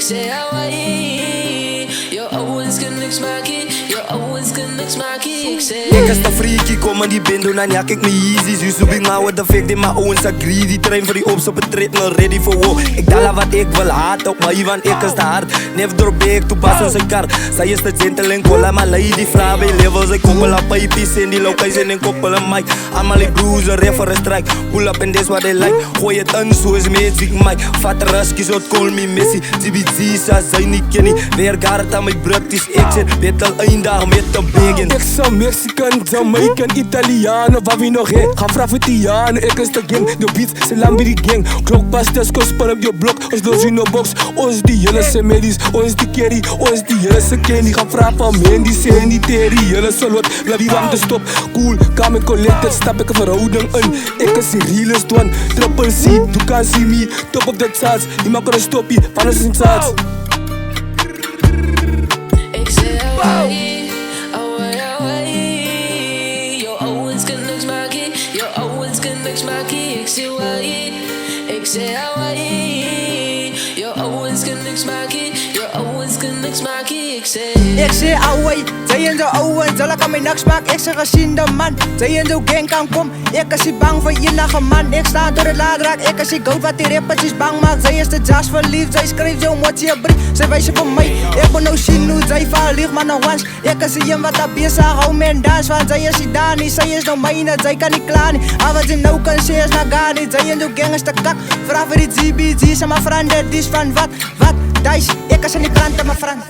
say Hawaii. Jou ouwens kan niks maken, jou ouwens kan niks maken. Ik say Ik is de freaky, kom in die bendo, dan ja, kijk me easy. Zo zoek ik maar wat de fik, die mijn owens are greedy. Trein voor die ops op het ritme, ready for war. Ik dala wat ik wil, haat op mij, want ik is te hard. Neef door beek, toepas in zijn kar. Zij is de gentle en cola, maar lady vrouw bij levels. Ik koppel op pijpies in die location en koppel een mic. Allemaal ik blues, een refer, een strike. Pull up and this what they like. Gooi het aan, zo is me, ziek mij. Vat ruski, zo call me Messi. GBG, sa zijn niet kenny. Weer gaat aan mijn brug, is ik zit. Weet al een dag met te begin. Ik zou Mexican, Jamaican, Italiano, wat wie nog he? Ga vragen Tiano, ik is de gang. De beats, ze lambi die gang. Clockbusters, kospel op je blok. Ons los in de box, ons die hele semedies. Ons die carry, ons die hele sekeni. Ga vragen van men, die zijn die terry. Hele salot, laat wie warm te stop. Cool, calm en collected, stap ik een verhouding in. Ik is die realest one, triple C. You can see me, top of the charts. Je mag er stoppie, van ons in charts. Ik say Hawaii, Hawaii, Hawaii. Jou ouwens kan niks maken, jou ouwens kan niks maken. Ik say Hawaii, ik say Hawaii. Jou ouwens kan niks maken, jou ouwens kan niks maken. Ik say Hawaii, zij en zo ouwens, zal ik aan mijn niks maken. Ik zeg gezien de man, zij en zo gang kan kom. Ik is niet bang voor enige man. Ik sta door het ladraak, ik is die goud wat die rappertjes bang maakt. Zij is de jazz verliefd, zij schreef zo'n motie brief. Zij wijst voor mij, ik ben nou zien hoe zij verliefd, maar nog eens. Ik is die wat dat bezig hou men dans. Want zij is die daar niet, zij is nou mijne, zij kan niet klaar niet. Al wat ze nou kan, ze is naar gar niet. Zij en zo gang is de kak, vraag voor die GBG. Ze maar vrienden, die is van wat, dice. Ik is in die kranten, mijn vriend.